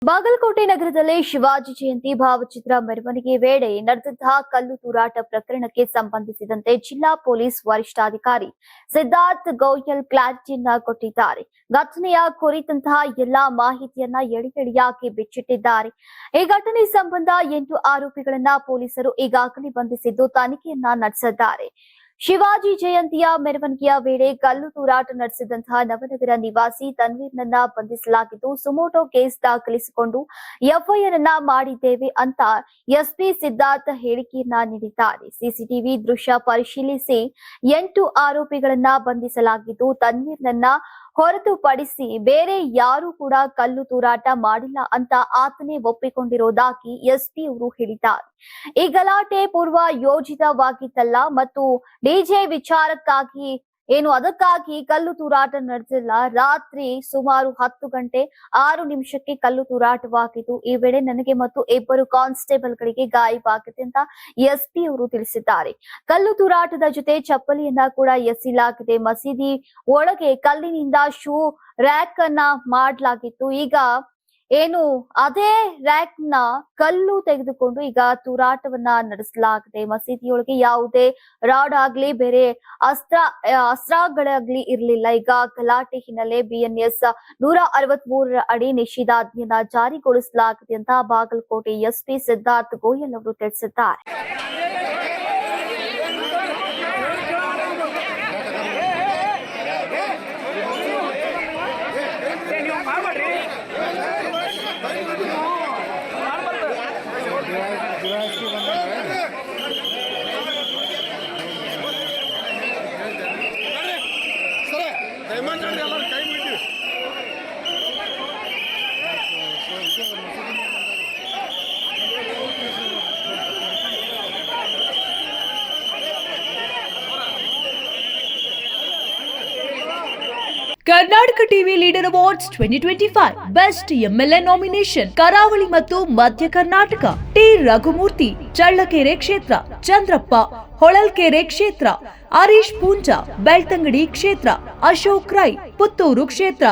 ಬಾಗಲಕೋಟೆ ನಗರದಲ್ಲಿ ಶಿವಾಜಿ ಜಯಂತಿ ಭಾವಚಿತ್ರ ಮೆರವಣಿಗೆ ವೇಳೆ ನಡೆದಂತಹ ಕಲ್ಲು ತೂರಾಟ ಪ್ರಕರಣಕ್ಕೆ ಸಂಬಂಧಿಸಿದಂತೆ ಜಿಲ್ಲಾ ಪೊಲೀಸ್ ವರಿಷ್ಠಾಧಿಕಾರಿ ಸಿದ್ಧಾರ್ಥ್ ಗೋಯಲ್ ಕ್ಲಾರಿಟಿಯನ್ನ ಕೊಟ್ಟಿದ್ದಾರೆ. ಘಟನೆಯ ಕುರಿತಂತಹ ಎಲ್ಲಾ ಮಾಹಿತಿಯನ್ನ ಎಳೆಯಾಗಿ ಬಿಚ್ಚಿಟ್ಟಿದ್ದಾರೆ. ಈ ಘಟನೆ ಸಂಬಂಧ 8 ಆರೋಪಿಗಳನ್ನ ಪೊಲೀಸರು ಈಗಾಗಲೇ ಬಂಧಿಸಿದ್ದು ತನಿಖೆಯನ್ನ ನಡೆಸಿದ್ದಾರೆ. ಶಿವಾಜಿ ಜಯಂತಿಯ ಮೆರವಣಿಗೆಯ ವೇಳೆ ಕಲ್ಲು ತೂರಾಟ ನಡೆಸಿದಂತಹ ನವನಗರ ನಿವಾಸಿ ತನ್ವೀರ್ನನ್ನ ಬಂಧಿಸಲಾಗಿದ್ದು ಸುಮೋಟೋ ಕೇಸ್ ದಾಖಲಿಸಿಕೊಂಡು ಎಫ್ಐಆರ್ ಅನ್ನ ಮಾಡಿದ್ದೇವೆ ಅಂತ ಎಸ್ಪಿ ಸಿದ್ಧಾರ್ಥ್ ಹೇಳಿಕೆಯನ್ನ ನೀಡಿದ್ದಾರೆ. ಸಿಸಿಟಿವಿ ದೃಶ್ಯ ಪರಿಶೀಲಿಸಿ 8 ಆರೋಪಿಗಳನ್ನ ಬಂಧಿಸಲಾಗಿದ್ದು ತನ್ವೀರ್ನನ್ನ ಹೊರತುಪಡಿಸಿ ಬೇರೆ ಯಾರು ಕೂಡ ಕಲ್ಲು ತೂರಾಟ ಮಾಡಿಲ್ಲ ಅಂತ ಆತನೇ ಒಪ್ಪಿಕೊಂಡಿರೋದಾಗಿ ಎಸ್ಪಿ ಅವರು ಹೇಳಿದ್ದಾರೆ. ಈ ಗಲಾಟೆ ಪೂರ್ವ ಯೋಜಿತವಾಗಿತ್ತಲ್ಲ ಮತ್ತು ಡಿಜೆ ವಿಚಾರಕ್ಕಾಗಿ ಅದಕ್ಕಾಗಿ ಕಲ್ಲು ತೂರಾಟ ನಡೆದಿಲ್ಲ. ರಾತ್ರಿ ಸುಮಾರು 10 ಗಂಟೆ 6 ನಿಮಿಷಕ್ಕೆ ಕಲ್ಲು ತೂರಾಟವಾಗಿದ್ದು ಈ ವೇಳೆ ನನಗೆ ಮತ್ತು 2 ಕಾನ್ಸ್ಟೇಬಲ್ಗಳಿಗೆ ಗಾಯವಾಗಿದೆ ಅಂತ ಎಸ್ಪಿ ಅವರು ತಿಳಿಸಿದ್ದಾರೆ. ಕಲ್ಲು ತೂರಾಟದ ಜೊತೆ ಚಪ್ಪಲಿಯನ್ನ ಕೂಡ ಎಸೆಯಲಾಗಿದೆ. ಮಸೀದಿ ಒಳಗೆ ಕಲ್ಲಿನಿಂದ ಶೂ ರ್ಯಾಕ್ ಅನ್ನ ಮಾಡಲಾಗಿತ್ತು. ಈಗ ಅದೇ ರ್ಯಾಕ್ ನ ಕಲ್ಲು ತೆಗೆದುಕೊಂಡು ಈಗ ತೂರಾಟವನ್ನ ನಡೆಸಲಾಗಿದೆ. ಮಸೀದಿಯೊಳಗೆ ಯಾವುದೇ ರಾಡ್ ಆಗ್ಲಿ ಬೇರೆ ಅಸ್ತ್ರಗಳಾಗ್ಲಿ ಇರಲಿಲ್ಲ. ಈಗ ಗಲಾಟೆ ಹಿನ್ನೆಲೆ BNS 163 ಅಡಿ ನಿಷೇಧಾಜ್ಞೆಯನ್ನ ಜಾರಿಗೊಳಿಸಲಾಗಿದೆ ಅಂತ ಬಾಗಲಕೋಟೆ ಎಸ್ಪಿ ಸಿದ್ಧಾರ್ಥ್ ಗೋಯಲ್ ಅವರು ತಿಳಿಸಿದ್ದಾರೆ. Karnataka TV leader awards 2025 best MLA nomination ಕರಾವಳಿ ಮತ್ತು ಮಧ್ಯ ಕರ್ನಾಟಕ ಟಿ ರಘುಮೂರ್ತಿ ಚಳ್ಳಕೆರೆ ಕ್ಷೇತ್ರ, ಚಂದ್ರಪ್ಪ ಹೊಳಲ್ಕೆರೆ ಕ್ಷೇತ್ರ, ಹರೀಶ್ ಪೂಂಜಾ ಬೆಳ್ತಂಗಡಿ ಕ್ಷೇತ್ರ, ಅಶೋಕ್ ರೈ ಪುತ್ತೂರು ಕ್ಷೇತ್ರ,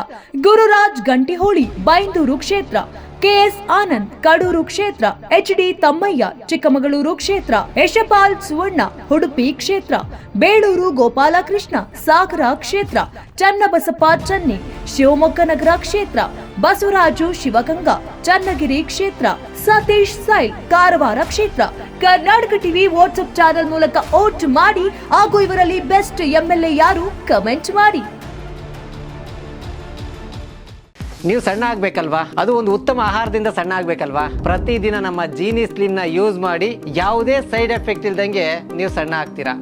ಗುರುರಾಜ್ ಗಂಟಿಹೋಳಿ ಬೈಂದೂರು ಕ್ಷೇತ್ರ, KS ಆನಂದ್ ಕಡೂರು ಕ್ಷೇತ್ರ, HD ತಮ್ಮಯ್ಯ ಚಿಕ್ಕಮಗಳೂರು ಕ್ಷೇತ್ರ, ಯಶಪಾಲ್ ಸುವರ್ಣ ಉಡುಪಿ ಕ್ಷೇತ್ರ, ಬೇಳೂರು ಗೋಪಾಲಕೃಷ್ಣ ಸಾಗರ ಕ್ಷೇತ್ರ, ಚನ್ನಬಸಪ್ಪ ಚನ್ನಿ ಶಿವಮೊಗ್ಗ ನಗರ ಕ್ಷೇತ್ರ, ಬಸವರಾಜು ಶಿವಗಂಗಾ ಚನ್ನಗಿರಿ ಕ್ಷೇತ್ರ, ಸತೀಶ್ ಸೈಲ್ ಕಾರವಾರ ಕ್ಷೇತ್ರ. ಕರ್ನಾಟಕ ಟಿವಿ ವಾಟ್ಸ್ಆಪ್ ಚಾನೆಲ್ ಮೂಲಕ ವೋಟ್ ಮಾಡಿ ಹಾಗೂ ಇವರಲ್ಲಿ ಬೆಸ್ಟ್ MLA ಯಾರು ಕಮೆಂಟ್ ಮಾಡಿ. ನೀವು ಸಣ್ಣ ಆಗ್ಬೇಕಲ್ವಾ? ಅದು ಒಂದು ಉತ್ತಮ ಆಹಾರದಿಂದ ಸಣ್ಣ ಆಗ್ಬೇಕಲ್ವಾ? ಪ್ರತಿದಿನ ನಮ್ಮ ಜೀನಿ ಸ್ಲಿಮ್ ನ ಯೂಸ್ ಮಾಡಿ ಯಾವುದೇ ಸೈಡ್ ಎಫೆಕ್ಟ್ ಇಲ್ದಂಗೆ ನೀವು ಸಣ್ಣ ಆಗ್ತೀರಾ.